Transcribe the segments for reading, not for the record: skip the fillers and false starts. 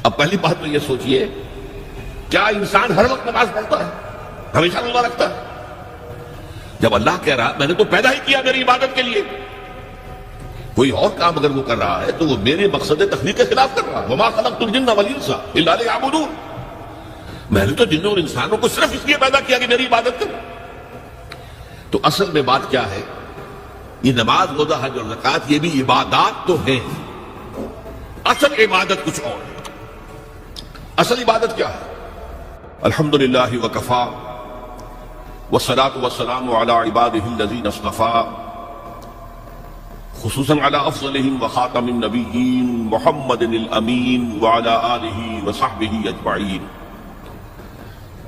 اب پہلی بات تو یہ سوچئے، کیا انسان ہر وقت نماز پڑھتا ہے؟ ہمیشہ روزہ رکھتا ہے؟ جب اللہ کہہ رہا میں نے تو پیدا ہی کیا میری عبادت کے لیے، کوئی اور کام اگر وہ کر رہا ہے تو وہ میرے مقصد تخلیق کے خلاف کر رہا ہے۔ وما خلقت الجن والانس الا لیعبدون، میں نے تو جنوں اور انسانوں کو صرف اس لیے پیدا کیا کہ میری عبادت کریں۔ تو اصل میں بات کیا ہے؟ یہ نماز، روزہ، حج اور زکوٰۃ یہ بھی عبادات تو ہیں، اصل عبادت کچھ اور ہے۔ اصل عبادت کیا ہے؟ الحمدللہ وکفا والصلاة والسلام علی عبادہ الذین اصطفیٰ، خصوصاً علی افضلہم وخاتم النبیین محمد الامین وعلی آلہ وصحبہ اجمعین۔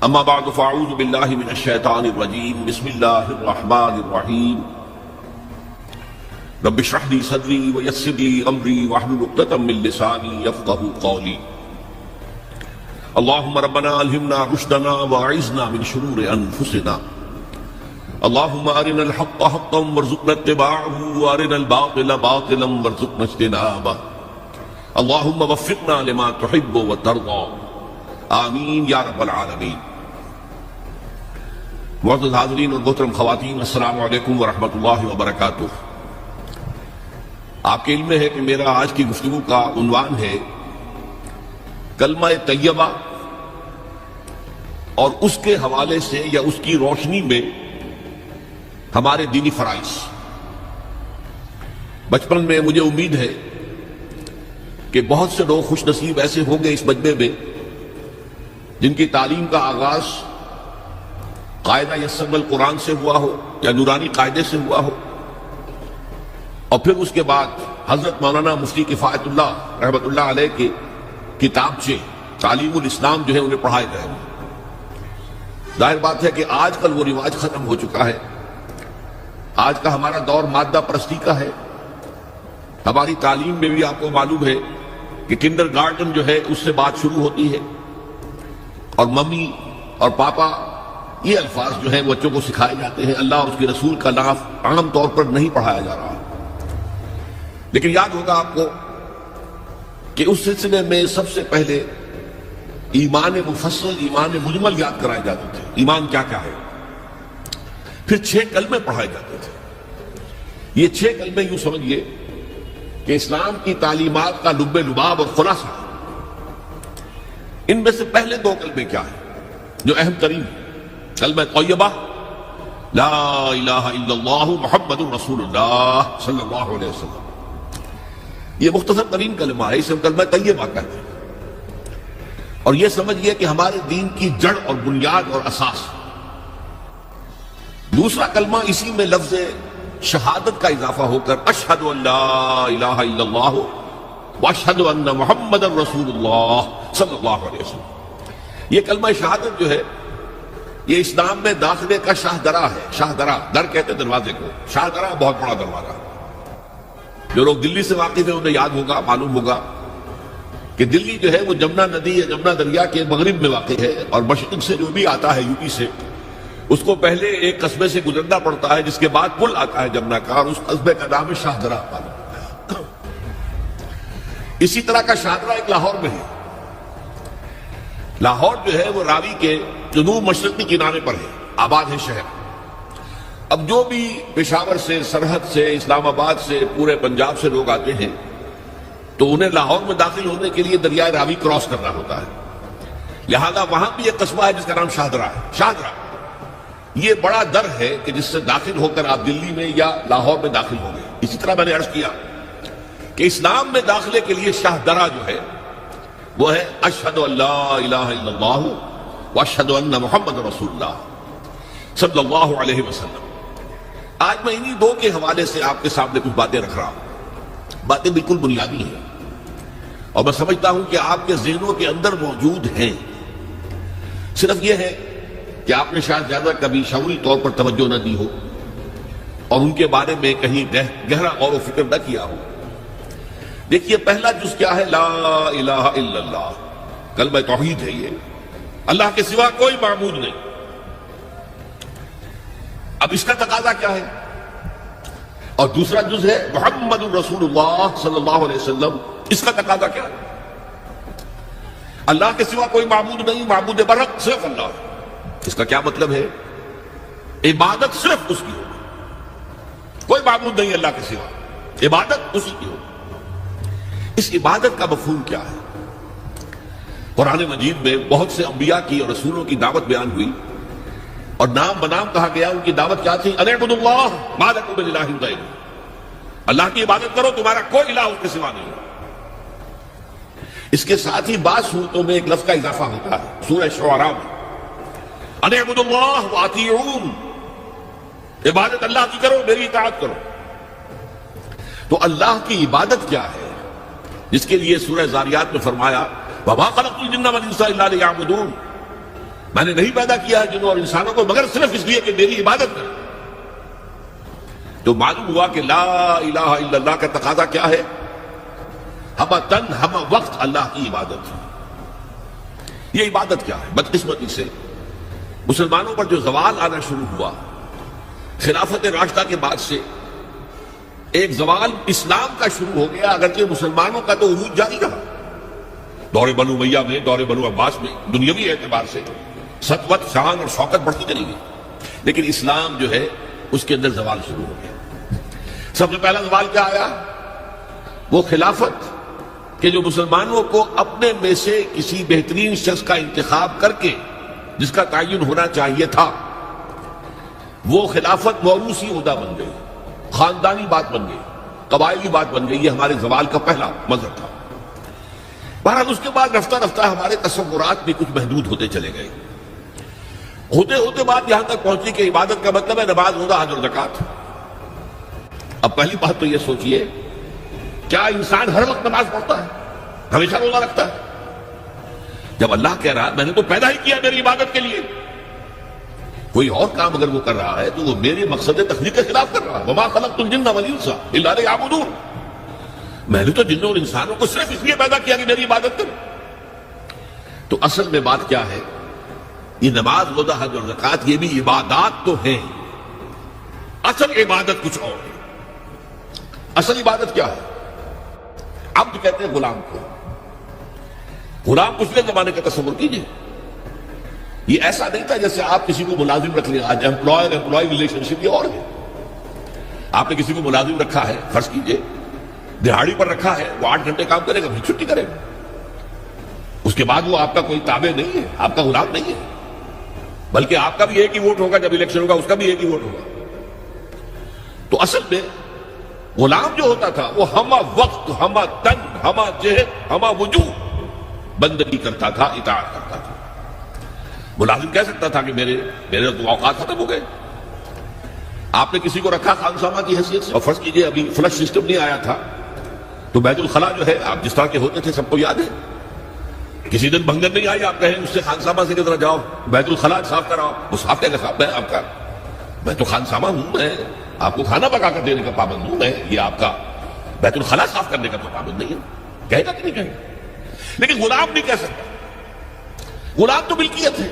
اما بعد فاعوذ باللہ من الشیطان الرجیم، بسم اللہ الرحمن الرحیم۔ رب اشرح لي صدری ویسر لي امری واحلل عقدۃ من لسانی یفقہوا قولی۔ اللہم ربنا الہمنا رشدنا واعذنا من شرور انفسنا، اللہم ارنا الحق حقا وارزقنا اتباعہ وارنا الباطل باطلا وارزقنا اجتنابہ، اللہم وفقنا لما تحب وترضى، آمین یا رب العالمین۔ معزز حاضرین اور محترم خواتین، السلام علیکم ورحمۃ اللہ وبرکاتہ۔ آپ کے علم میں ہے کہ میرا آج کی گفتگو کا عنوان ہے کلمہ طیبہ، اور اس کے حوالے سے یا اس کی روشنی میں ہمارے دینی فرائض۔ بچپن میں مجھے امید ہے کہ بہت سے لوگ خوش نصیب ایسے ہوں گے اس مجمع میں جن کی تعلیم کا آغاز قاعدہ یسر القرآن سے ہوا ہو یا نورانی قاعدے سے ہوا ہو، اور پھر اس کے بعد حضرت مولانا مفتی کفایت اللہ رحمۃ اللہ علیہ کے کتابچے تعلیم الاسلام جو ہے انہیں پڑھائے گئے۔ ظاہر بات ہے کہ آج کل وہ رواج ختم ہو چکا ہے، آج کا ہمارا دور مادہ پرستی کا ہے۔ ہماری تعلیم میں بھی آپ کو معلوم ہے کہ کنڈر گارڈن جو ہے اس سے بات شروع ہوتی ہے، اور ممی اور پاپا یہ الفاظ جو ہیں بچوں کو سکھائے جاتے ہیں، اللہ اور اس کے رسول کا نام عام طور پر نہیں پڑھایا جا رہا۔ لیکن یاد ہوگا آپ کو کہ اس سلسلے میں سب سے پہلے ایمان مفصل، ایمان مجمل یاد کرائے جاتے تھے، ایمان کیا کیا ہے، پھر 6 کلمے پڑھائے جاتے تھے۔ یہ 6 کلمے یوں سمجھیے کہ اسلام کی تعلیمات کا لب لباب اور خلاصہ۔ ان میں سے پہلے 2 کلمے کیا ہیں جو اہم ترین ہیں؟ کلمہ طیبہ لا الہ الا اللہ محمد رسول اللہ صلی اللہ علیہ وسلم، یہ مختصر ترین کلمہ ہے، اسے کلمہ طیبہ کہتے ہیں۔ اور یہ سمجھیے کہ ہمارے دین کی جڑ اور بنیاد اور اساس۔ دوسرا کلمہ اسی میں لفظ شہادت کا اضافہ ہو کر اشہد ان لا الہ الا اللہ واشہد ان محمد رسول اللہ صلی اللہ علیہ وسلم۔ یہ کلمہ شہادت جو ہے یہ اسلام میں داخلے کا شاہ درا ہے۔ شاہ درا، در کہتے دروازے کو، شاہ درا بہت بڑا دروازہ۔ جو لوگ دلی سے واقف ہیں انہیں یاد ہوگا، معلوم ہوگا کہ دلی جو ہے وہ جمنا ندی یا جمنا دریا کے مغرب میں واقع ہے، اور مشرق سے جو بھی آتا ہے یو پی سے، اس کو پہلے ایک قصبے سے گزرنا پڑتا ہے، جس کے بعد پل آتا ہے جمنا کا، اور اس قصبے کا نام ہے شاہ درا۔ اسی طرح کا شاہ درا ایک لاہور میں ہے۔ لاہور جو ہے وہ راوی کے جنوب مشرقی کنارے پر ہے، آباد ہے شہر۔ اب جو بھی پشاور سے، سرحد سے، اسلام آباد سے، پورے پنجاب سے لوگ آتے ہیں تو انہیں لاہور میں داخل ہونے کے لیے دریائے راوی کراس کرنا ہوتا ہے، لہذا وہاں بھی ایک قصبہ ہے جس کا نام شاہ درا ہے۔ شاہ درا یہ بڑا در ہے کہ جس سے داخل ہو کر آپ دلی میں یا لاہور میں داخل ہوں گے۔ اسی طرح میں نے عرض کیا کہ اسلام میں داخلے کے لیے شاہ درا جو ہے وہ ہے اشہد ان لا الہ الا اللہ واشہد ان محمد رسول اللہ صلی اللہ علیہ وسلم۔ آج میں انہی 2 کے حوالے سے آپ کے سامنے کچھ باتیں رکھ رہا ہوں، باتیں بالکل بنیادی ہیں، اور میں سمجھتا ہوں کہ آپ کے ذہنوں کے اندر موجود ہیں، صرف یہ ہے کہ آپ نے شاید زیادہ کبھی شعوری طور پر توجہ نہ دی ہو اور ان کے بارے میں کہیں گہرا غور و فکر نہ کیا ہو۔ دیکھیے پہلا جز کیا ہے؟ لا الہ الا اللہ، کلمہ توحید ہے۔ یہ اللہ کے سوا کوئی معبود نہیں۔ اب اس کا تقاضا کیا ہے؟ اور دوسرا جز ہے محمد الرسول اللہ صلی اللہ علیہ وسلم، اس کا تقاضا کیا ہے؟ اللہ کے سوا کوئی معبود نہیں، معبود برحق صرف اللہ۔ اس کا کیا مطلب ہے؟ عبادت صرف اس کی ہوگی، کوئی معبود نہیں اللہ کے سوا، عبادت اسی کی ہوگی۔ اس عبادت کا مفہوم کیا ہے؟ قرآن مجید میں بہت سے انبیاء کی اور رسولوں کی دعوت بیان ہوئی، اور نام بنام کہا گیا۔ ان کی دعوت کیا تھی؟ ان اعبدوا اللہ ما لکم من الہ غیرہ، اللہ کی عبادت کرو، تمہارا کوئی الہ اس کے سوا نہیں۔ اس کے ساتھ ہی بعض صورتوں میں ایک لفظ کا اضافہ ہوتا ہے، سورہ شعراء میں ان اعبدوا اللہ واطیعون، عبادت اللہ کی کرو، میری اطاعت کرو۔ تو اللہ کی عبادت کیا ہے، جس کے لیے سورہ زاریات میں فرمایا وما خلقت الجن والانس الا لیعبدون، میں نے نہیں پیدا کیا ہے جنوں اور انسانوں کو مگر صرف اس لیے کہ میری عبادت کریں۔ تو معلوم ہوا کہ لا الہ الا اللہ کا تقاضا کیا ہے؟ ہمہ تن ہمہ وقت اللہ کی عبادت۔ یہ عبادت کیا ہے؟ بدقسمتی سے مسلمانوں پر جو زوال آنا شروع ہوا خلافت راشدہ کے بعد سے، ایک زوال اسلام کا شروع ہو گیا، اگرچہ مسلمانوں کا تو عروج جاری رہا۔ دور بنو امیہ میں، دور بنو عباس میں دنیاوی اعتبار سے سطوت، شان اور شوکت بڑھتی چلی گئی، لیکن اسلام جو ہے اس کے اندر زوال شروع ہو گیا۔ سب سے پہلا زوال کیا آیا؟ وہ خلافت کہ جو مسلمانوں کو اپنے میں سے کسی بہترین شخص کا انتخاب کر کے جس کا تعین ہونا چاہیے تھا، وہ خلافت موروثی عہدہ بن گئی، خاندانی بات بن گئی، قبائلی بات بن گئی۔ یہ ہمارے زوال کا پہلا منظر تھا۔ بہرحال اس کے بعد رفتہ رفتہ ہمارے تصورات بھی کچھ محدود ہوتے چلے گئے، ہوتے ہوتے بات یہاں تک پہنچی کہ عبادت کا مطلب ہے نماز، روزہ، حج اور زکوٰۃ۔ اب پہلی بات تو یہ سوچئے، کیا انسان ہر وقت نماز پڑھتا ہے، ہمیشہ روزہ رکھتا ہے؟ جب اللہ کہہ رہا ہے میں نے تو پیدا ہی کیا میری عبادت کے لیے، کوئی اور کام اگر وہ کر رہا ہے تو وہ میرے مقصد تخلیق کے خلاف کر رہا ہے۔ وما خلقت الجن والانس الا لیعبدون، میں نے تو جنوں اور انسانوں کو صرف اس لیے پیدا کیا کہ میری عبادت کریں۔ تو اصل میں بات کیا ہے؟ یہ نماز، روزہ، حج اور زکوٰۃ یہ بھی عبادات تو ہیں، اصل عبادت کچھ اور ہے۔ اصل عبادت کیا ہے؟ عبد کہتے ہیں غلام کو۔ غلام پچھلے زمانے کا تصور کیجئے، یہ ایسا نہیں تھا جیسے آپ کسی کو ملازم رکھ لیں۔ آج امپلائی ریلیشن شپ یہ اور ہے۔ آپ نے کسی کو ملازم رکھا ہے، فرض کیجئے دہاڑی پر رکھا ہے، وہ 8 گھنٹے کام کرے گا پھر چھٹی کرے گا، اس کے بعد وہ آپ کا کوئی تابع نہیں ہے، آپ کا غلام نہیں ہے، بلکہ آپ کا بھی ایک ہی ووٹ ہوگا، جب الیکشن ہوگا اس کا بھی ایک ہی ووٹ ہوگا۔ تو اصل میں غلام جو ہوتا تھا وہ ہمہ وقت، ہمہ تن، ہمہ جہد، ہمہ وجوہ بندگی کرتا تھا، اطاعت کرتا تھا۔ ملازم کہہ سکتا تھا کہ میرے تو اوقات ختم ہو گئے۔ آپ نے کسی کو رکھا خانسامہ کی حیثیت سے، اور فرض کیجئے ابھی فلش سسٹم نہیں آیا تھا تو بیت الخلا جو ہے آپ جس طرح کے ہوتے تھے سب کو یاد ہے، کسی دن بھنگن نہیں آئی، آپ کہیں اس سے خانسامہ سے کدھر جاؤ بیت الخلا صاف کراؤ، وہ صاف کیا صاف ہے آپ کا، میں تو خانسامہ ہوں، میں آپ کو کھانا پکا کر دینے کا پابند ہوں، میں یہ آپ کا بیت الخلا صاف کرنے کا تو پابند نہیں ہے۔ کہے گا کہ نہیں کہے گا؟ لیکن غلام نہیں کہہ سکتا، غلام تو ملکیت ہے،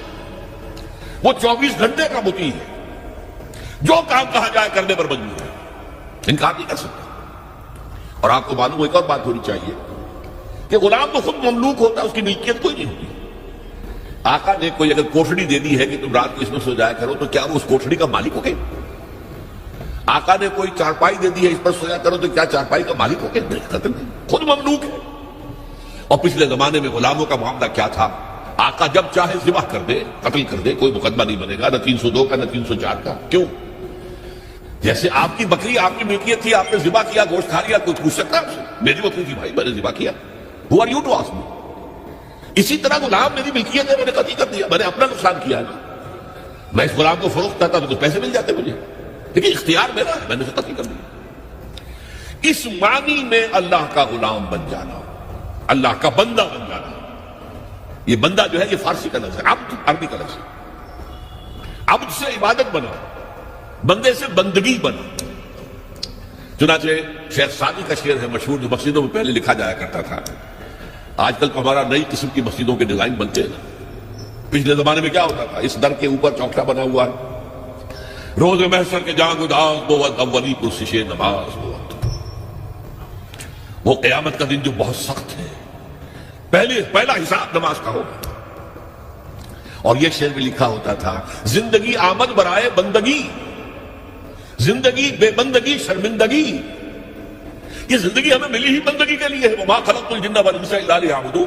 وہ 24 گھنٹے کا مطیع ہے، جو کام کہا جائے کرنے پر مجبور ہے، انکار نہیں کر سکتا۔ اور آپ کو معلوم ایک اور بات ہونی چاہیے کہ غلام تو خود مملوک ہوتا ہے، اس کی ملکیت کوئی نہیں ہوتی۔ آقا نے کوئی اگر کوٹھڑی دے دی ہے کہ تم رات کو اس میں سو جایا کرو، تو کیا وہ اس کوٹھڑی کا مالک ہو گئے؟ آقا نے کوئی چارپائی دے دی ہے اس پر سویا کرو، تو کیا چارپائی کا مالک ہو گئے؟ نہیں، خود مملوک ہے۔ اور پچھلے زمانے میں غلاموں کا معاملہ کیا تھا؟ آقا جب چاہے ذبح کر دے، قتل کر دے، کوئی مقدمہ نہیں بنے گا، نہ 302 کا نہ 304 کا۔ کیوں؟ جیسے آپ کی بکری آپ کی ملکیت تھی، آپ نے ذبح کیا، گوشت کھا لیا، کوئی پوچھ سکتا ہے آپ سے؟ میری بکری تھی بھائی، میں نے ذبح کیا، Who are you to ask me؟ اسی طرح غلام میری ملکیت ہے، میں نے قتل کر دیا، میں نے اپنا نقصان کیا نا، میں اس غلام کو فروخت کرتا تو کچھ پیسے مل جاتے مجھے، لیکن اختیار میرا ہے، میں نے اسے قتل کر دیا۔ اس معنی میں اللہ کا غلام بن جانا، اللہ کا بندہ بن جانا، یہ بندہ جو ہے یہ فارسی کا لفظ ہے، عبد عربی کا لفظ ہے۔ عبد سے عبادت بنا، بندے سے بندگی بنا۔ چنانچہ شیخ سعدی کا شعر ہے مشہور، جو مسجدوں میں پہلے لکھا جایا کرتا تھا۔ آج کل تو ہمارا نئی قسم کی مسجدوں کے ڈیزائن بنتے ہیں نا، پچھلے زمانے میں کیا ہوتا تھا؟ اس در کے اوپر چوکٹا بنا ہوا ہے، روز محشر کے جان گداز بوت اولی پرسش نماز بوت۔ وہ قیامت کا دن جو بہت سخت ہے، پہلا حساب نماز کا ہوگا. اور یہ شعر بھی لکھا ہوتا تھا، زندگی آمد برائے بندگی، زندگی بے بندگی شرمندگی. یہ زندگی ہمیں ملی ہی بندگی کے لیے ہے. وما خلقت الجن والانس الا لیعبدون.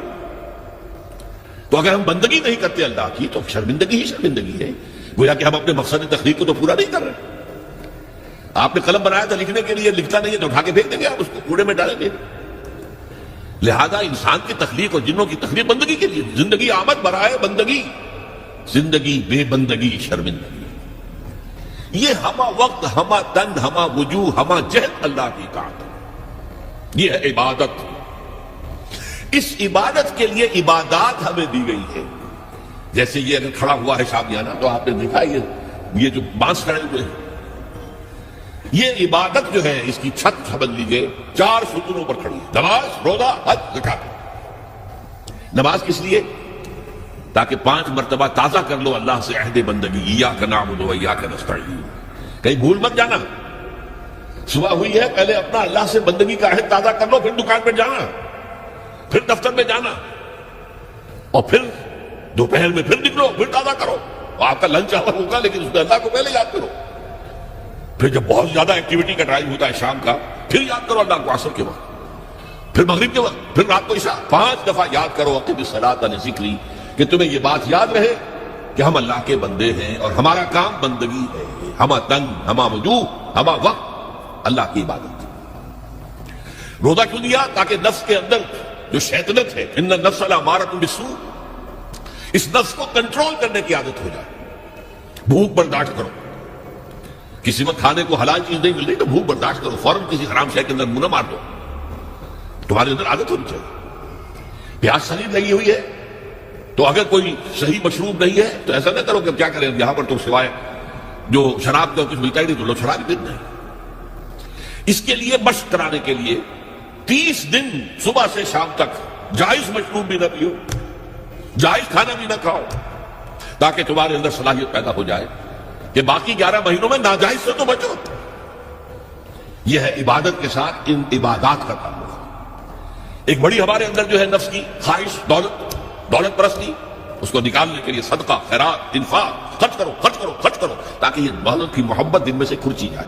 تو اگر ہم بندگی نہیں کرتے اللہ کی تو شرمندگی ہی شرمندگی ہے. گویا کہ ہم اپنے مقصد تخلیق کو تو پورا نہیں کر رہے. آپ نے قلم بنایا تھا لکھنے کے لیے، لکھتا نہیں ہے تو اٹھا کے پھینک دیں گے، آپ اس کو کوڑے میں ڈالیں گے. لہذا انسان کی تخلیق اور جنوں کی تخلیق بندگی کے لیے. زندگی آمد برائے بندگی، زندگی بے بندگی شرمندگی. یہ ہما وقت، ہما تن، ہما وجوہ، ہما جہد اللہ کی اطاعت ہے. یہ ہے عبادت. اس عبادت کے لیے عبادات ہمیں دی گئی ہے. جیسے یہ اگر کھڑا ہوا ہے شامیانہ تو آپ نے دیکھا یہ جو بانس کھڑے ہوئے ہیں، یہ عبادت جو ہے اس کی چھت سمجھ لیجیے 4 ستونوں پر کھڑی ہے. نماز، روزہ، حج، زکات. نماز کس لیے؟ تاکہ 5 مرتبہ تازہ کر لو اللہ سے عہد بندگی، ایاک نعبد و ایاک نستعین. کہیں بھول مت جانا. صبح ہوئی ہے، پہلے اپنا اللہ سے بندگی کا عہد تازہ کر لو، پھر دکان پہ جانا، پھر دفتر میں جانا، اور پھر دوپہر میں پھر نکلو، پھر تازہ کرو. آپ کا لنچ آور ہوگا لیکن اس میں اللہ کو پہلے یاد کرو. پھر جب بہت زیادہ ایکٹیویٹی کا ٹائم ہوتا ہے شام کا، پھر یاد کرو اللہ کو عصر کے وقت، پھر مغرب کے وقت، پھر رات کو عشاء. 5 دفعہ یاد کرو اقم الصلاۃ لذکری، کہ تمہیں یہ بات یاد رہے کہ ہم اللہ کے بندے ہیں اور ہمارا کام بندگی ہے. ہما تن، ہما وجوہ، ہما وقت اللہ کی عبادت. روزہ کیوں دیا؟ تاکہ نفس کے اندر جو شیطنت ہے، ان النفس لامارۃ بالسوء، اس نفس کو کنٹرول کرنے کی عادت ہو جائے. بھوک برداشت کرو. کسی وقت کھانے کو حلال چیز نہیں مل رہی تو بھوک برداشت کرو، فوراً کسی حرام شے کے اندر منہ نہ مار دو. تمہارے اندر عادت ہونی چاہیے. پیاس شدید لگی ہوئی ہے تو اگر کوئی صحیح مشروب نہیں ہے تو ایسا نہ کرو کہ کیا کریں یہاں پر تو سوائے جو شراب کا کچھ ملتا ہی نہیں تو لو شراب پینا ہے. اس کے لیے مشق کرانے کے لیے 30 دن صبح سے شام تک جائز مشروب بھی نہ پیو، جائز کھانا بھی نہ کھاؤ، تاکہ تمہارے اندر صلاحیت پیدا ہو جائے کہ باقی 11 مہینوں میں ناجائز سے تو بچو. یہ ہے عبادت کے ساتھ ان عبادات کا تعلق. ایک بڑی ہمارے اندر جو ہے نفس کی خواہش، دولت پرستی، اس کو نکالنے کے لیے صدقہ، خیرات، انفاق، خرچ کرو خرچ کرو خرچ کرو، تاکہ یہ دولت کی محبت دل میں سے کھرچی جائے.